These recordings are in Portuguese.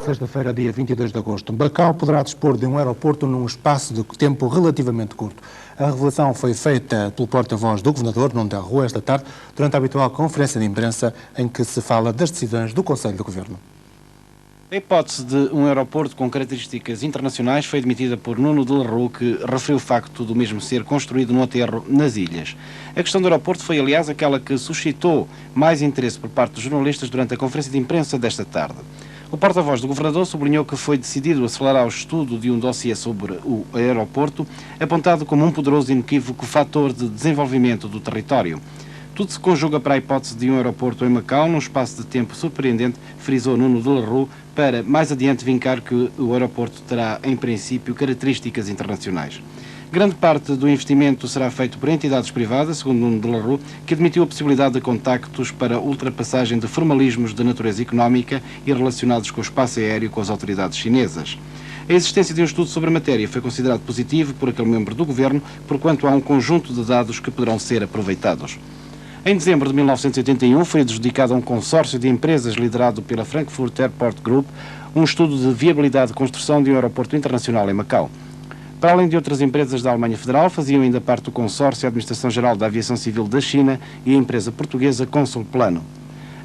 de sexta-feira, dia 22 de agosto. Macau poderá dispor de um aeroporto num espaço de tempo relativamente curto. A revelação foi feita pelo porta-voz do Governador, Nuno Del Rua, esta tarde, durante a habitual conferência de imprensa em que se fala das decisões do Conselho de Governo. A hipótese de um aeroporto com características internacionais foi admitida por Nuno Del Rua, que referiu o facto do mesmo ser construído num aterro nas ilhas. A questão do aeroporto foi, aliás, aquela que suscitou mais interesse por parte dos jornalistas durante a conferência de imprensa desta tarde. O porta-voz do Governador sublinhou que foi decidido acelerar o estudo de um dossiê sobre o aeroporto, apontado como um poderoso e inequívoco fator de desenvolvimento do território. Tudo se conjuga para a hipótese de um aeroporto em Macau, num espaço de tempo surpreendente, frisou Nuno Del Rua, para mais adiante vincar que o aeroporto terá, em princípio, características internacionais. Grande parte do investimento será feito por entidades privadas, segundo Nuno Del Rua, que admitiu a possibilidade de contactos para ultrapassagem de formalismos de natureza económica e relacionados com o espaço aéreo com as autoridades chinesas. A existência de um estudo sobre a matéria foi considerado positivo por aquele membro do Governo, porquanto há um conjunto de dados que poderão ser aproveitados. Em dezembro de 1981 foi adjudicado a um consórcio de empresas liderado pela Frankfurt Airport Group um estudo de viabilidade de construção de um aeroporto internacional em Macau. Para além de outras empresas da Alemanha Federal, faziam ainda parte do consórcio a Administração-Geral da Aviação Civil da China e a empresa portuguesa Consul Plano.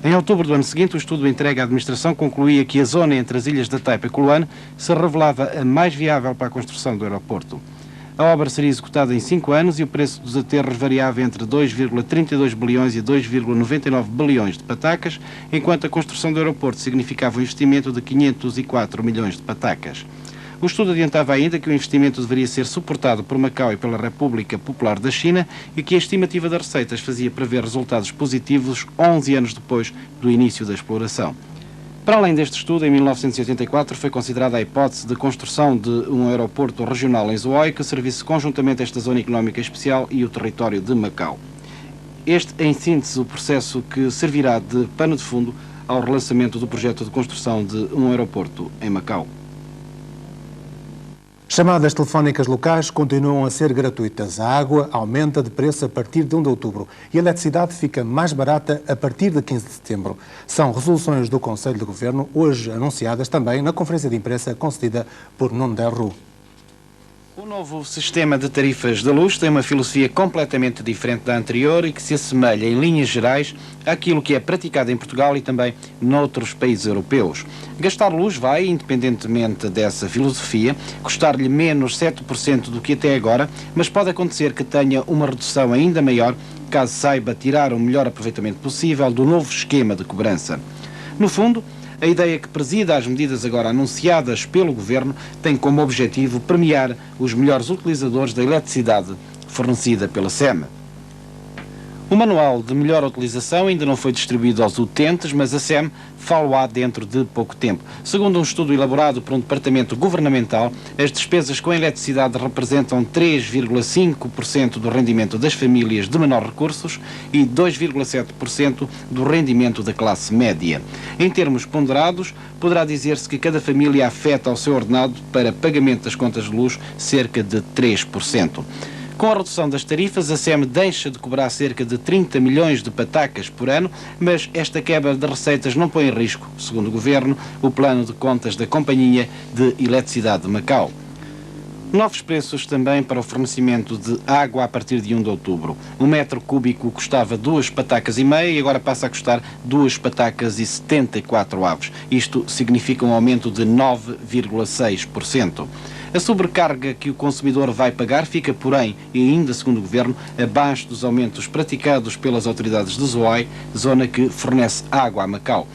Em outubro do ano seguinte, o estudo entregue à administração concluía que a zona entre as ilhas da Taipa e Kuluan se revelava a mais viável para a construção do aeroporto. A obra seria executada em 5 anos e o preço dos aterros variava entre 2,32 bilhões e 2,99 bilhões de patacas, enquanto a construção do aeroporto significava um investimento de 504 milhões de patacas. O estudo adiantava ainda que o investimento deveria ser suportado por Macau e pela República Popular da China e que a estimativa das receitas fazia prever resultados positivos 11 anos depois do início da exploração. Para além deste estudo, em 1984 foi considerada a hipótese de construção de um aeroporto regional em Zhuhai que servisse conjuntamente esta zona económica especial e o território de Macau. Este, em síntese, o processo que servirá de pano de fundo ao relançamento do projeto de construção de um aeroporto em Macau. Chamadas telefónicas locais continuam a ser gratuitas. A água aumenta de preço a partir de 1 de outubro e a eletricidade fica mais barata a partir de 15 de setembro. São resoluções do Conselho de Governo, hoje anunciadas também na conferência de imprensa concedida por Nuno Del Rua. O novo sistema de tarifas da luz tem uma filosofia completamente diferente da anterior e que se assemelha, em linhas gerais, àquilo que é praticado em Portugal e também noutros países europeus. Gastar luz vai, independentemente dessa filosofia, custar-lhe menos 7% do que até agora, mas pode acontecer que tenha uma redução ainda maior caso saiba tirar o melhor aproveitamento possível do novo esquema de cobrança. No fundo, a ideia que presida as medidas agora anunciadas pelo Governo tem como objetivo premiar os melhores utilizadores da eletricidade fornecida pela SEM. O manual de melhor utilização ainda não foi distribuído aos utentes, mas a SEM falo-á dentro de pouco tempo. Segundo um estudo elaborado por um departamento governamental, as despesas com eletricidade representam 3,5% do rendimento das famílias de menores recursos e 2,7% do rendimento da classe média. Em termos ponderados, poderá dizer-se que cada família afeta ao seu ordenado para pagamento das contas de luz cerca de 3%. Com a redução das tarifas, a SEM deixa de cobrar cerca de 30 milhões de patacas por ano, mas esta quebra de receitas não põe em risco, segundo o Governo, o plano de contas da Companhia de Eletricidade de Macau. Novos preços também para o fornecimento de água a partir de 1 de outubro. Um metro cúbico custava 2,5 patacas e agora passa a custar 2,74 patacas. Isto significa um aumento de 9,6%. A sobrecarga que o consumidor vai pagar fica, porém, e ainda segundo o Governo, abaixo dos aumentos praticados pelas autoridades de Zhuhai, zona que fornece água a Macau.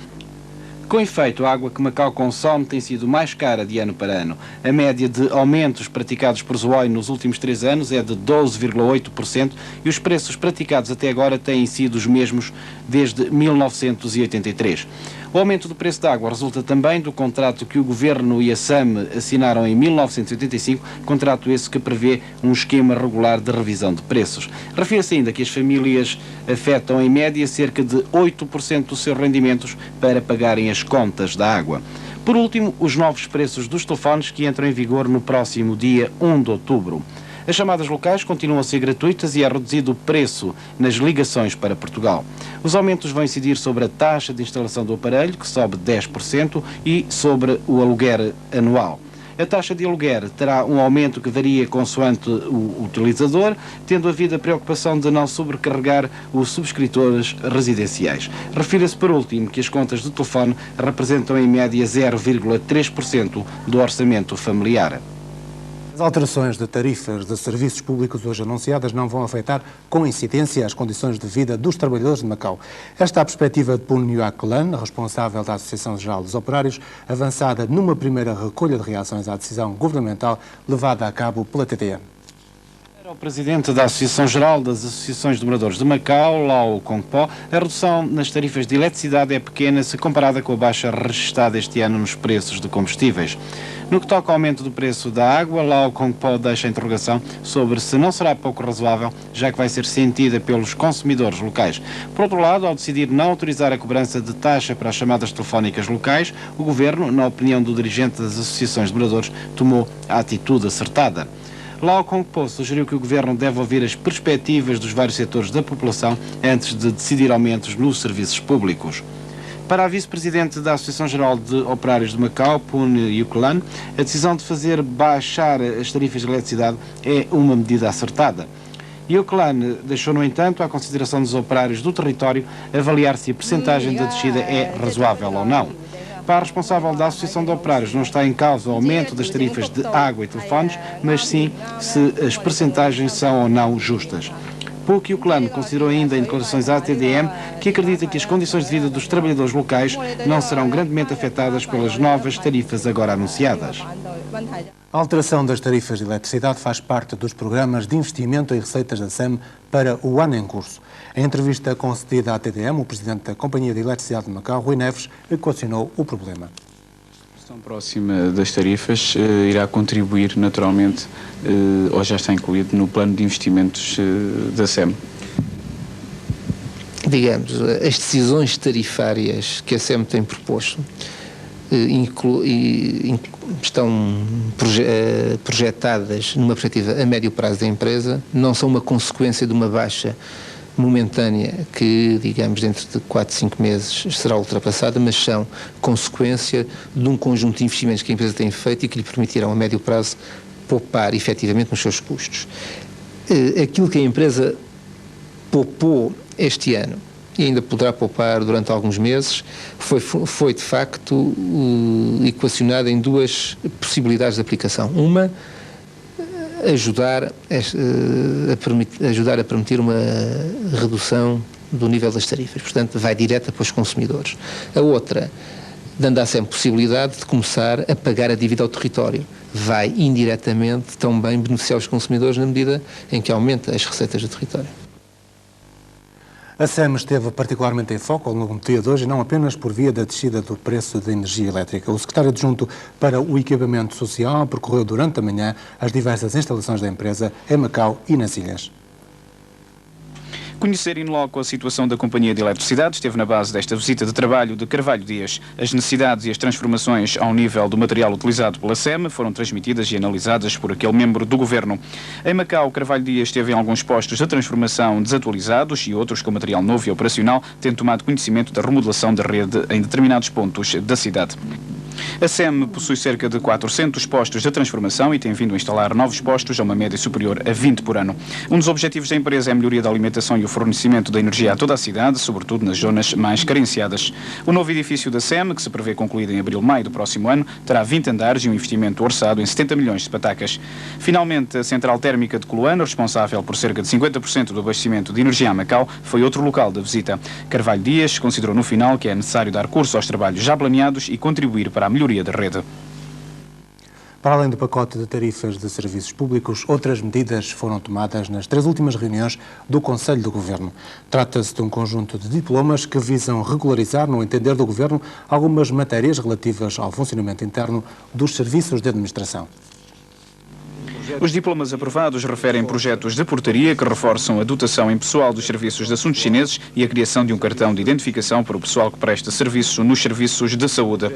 Com efeito, a água que Macau consome tem sido mais cara de ano para ano. A média de aumentos praticados por Zhuhai nos últimos 3 anos é de 12,8% e os preços praticados até agora têm sido os mesmos desde 1983. O aumento do preço da água resulta também do contrato que o Governo e a SEM assinaram em 1985, contrato esse que prevê um esquema regular de revisão de preços. Refere-se ainda que as famílias afetam em média cerca de 8% dos seus rendimentos para pagarem as contas da água. Por último, os novos preços dos telefones que entram em vigor no próximo dia 1 de outubro. As chamadas locais continuam a ser gratuitas e é reduzido o preço nas ligações para Portugal. Os aumentos vão incidir sobre a taxa de instalação do aparelho, que sobe 10%, e sobre o aluguer anual. A taxa de aluguer terá um aumento que varia consoante o utilizador, tendo havido a preocupação de não sobrecarregar os subscritores residenciais. Refira-se, por último, que as contas de telefone representam em média 0,3% do orçamento familiar. As alterações de tarifas de serviços públicos hoje anunciadas não vão afetar com incidência as condições de vida dos trabalhadores de Macau. Esta é a perspectiva de Poon Nhuat Lan, responsável da Associação Geral dos Operários, avançada numa primeira recolha de reações à decisão governamental levada a cabo pela TTM. O presidente da Associação Geral das Associações de Moradores de Macau, Lau Kongpo, a redução nas tarifas de eletricidade é pequena se comparada com a baixa registada este ano nos preços de combustíveis. No que toca ao aumento do preço da água, Lau Kongpo deixa a interrogação sobre se não será pouco razoável, já que vai ser sentida pelos consumidores locais. Por outro lado, ao decidir não autorizar a cobrança de taxa para as chamadas telefónicas locais, o Governo, na opinião do dirigente das Associações de Moradores, tomou a atitude acertada. Lau Kongpo sugeriu que o Governo deve ouvir as perspectivas dos vários setores da população antes de decidir aumentos nos serviços públicos. Para a vice-presidente da Associação Geral de Operários de Macau, Poon Nhuat Lan, a decisão de fazer baixar as tarifas de eletricidade é uma medida acertada. Nhuat Lan deixou, no entanto, à consideração dos operários do território avaliar se a percentagem da descida é razoável ou não. Para a responsável da Associação de Operários, não está em causa o aumento das tarifas de água e telefones, mas sim se as percentagens são ou não justas. Poon Nhuat Lan considerou ainda em declarações à TDM que acredita que as condições de vida dos trabalhadores locais não serão grandemente afetadas pelas novas tarifas agora anunciadas. A alteração das tarifas de eletricidade faz parte dos programas de investimento em receitas da SEM para o ano em curso. Em entrevista concedida à TDM, o presidente da Companhia de Eletricidade de Macau, Rui Neves, equacionou o problema. A questão próxima das tarifas irá contribuir naturalmente, ou já está incluído, no plano de investimentos da SEM. Digamos, as decisões tarifárias que a SEM tem proposto estão projetadas numa perspectiva a médio prazo da empresa, não são uma consequência de uma baixa momentânea que, digamos, dentro de 4, 5 meses será ultrapassada, mas são consequência de um conjunto de investimentos que a empresa tem feito e que lhe permitirão a médio prazo poupar efetivamente nos seus custos. Aquilo que a empresa poupou este ano e ainda poderá poupar durante alguns meses, foi de facto equacionado em duas possibilidades de aplicação. Uma, ajudar a permitir uma redução do nível das tarifas, portanto vai direta para os consumidores. A outra, dando à SEM possibilidade de começar a pagar a dívida ao território, vai indiretamente também beneficiar os consumidores na medida em que aumenta as receitas do território. A SEM esteve particularmente em foco no dia de hoje, não apenas por via da descida do preço da energia elétrica. O secretário adjunto para o equipamento social percorreu durante a manhã as diversas instalações da empresa em Macau e nas ilhas. Conhecer in loco a situação da Companhia de Eletricidade esteve na base desta visita de trabalho de Carvalho Dias. As necessidades e as transformações ao nível do material utilizado pela SEM foram transmitidas e analisadas por aquele membro do Governo. Em Macau, Carvalho Dias esteve em alguns postos de transformação desatualizados e outros com material novo e operacional, tendo tomado conhecimento da remodelação da rede em determinados pontos da cidade. A SEM possui cerca de 400 postos de transformação e tem vindo a instalar novos postos a uma média superior a 20 por ano. Um dos objetivos da empresa é a melhoria da alimentação e o fornecimento de energia a toda a cidade, sobretudo nas zonas mais carenciadas. O novo edifício da SEM, que se prevê concluído em abril-maio do próximo ano, terá 20 andares e um investimento orçado em 70 milhões de patacas. Finalmente, a central térmica de Coloano, responsável por cerca de 50% do abastecimento de energia a Macau, foi outro local da visita. Carvalho Dias considerou no final que é necessário dar curso aos trabalhos já planeados e contribuir para a melhoria da rede. Para além do pacote de tarifas de serviços públicos, outras medidas foram tomadas nas 3 últimas reuniões do Conselho de Governo. Trata-se de um conjunto de diplomas que visam regularizar, no entender do Governo, algumas matérias relativas ao funcionamento interno dos serviços de administração. Os diplomas aprovados referem projetos de portaria que reforçam a dotação em pessoal dos serviços de assuntos chineses e a criação de um cartão de identificação para o pessoal que presta serviço nos serviços de saúde.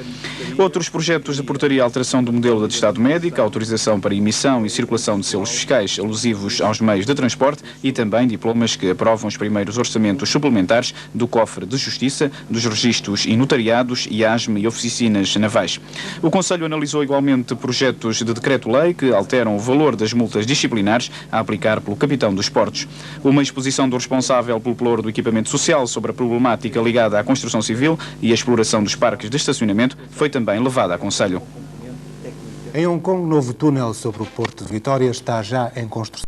Outros projetos de portaria: alteração do modelo de atestado médico, autorização para emissão e circulação de selos fiscais alusivos aos meios de transporte e também diplomas que aprovam os primeiros orçamentos suplementares do cofre de justiça, dos registros e notariados, IASM e oficinas navais. O Conselho analisou igualmente projetos de decreto-lei que alteram o valor das multas disciplinares a aplicar pelo capitão dos portos. Uma exposição do responsável pelo pelouro do equipamento social sobre a problemática ligada à construção civil e a exploração dos parques de estacionamento foi também levada a Conselho. Em Hong Kong, novo túnel sobre o Porto de Vitória está já em construção.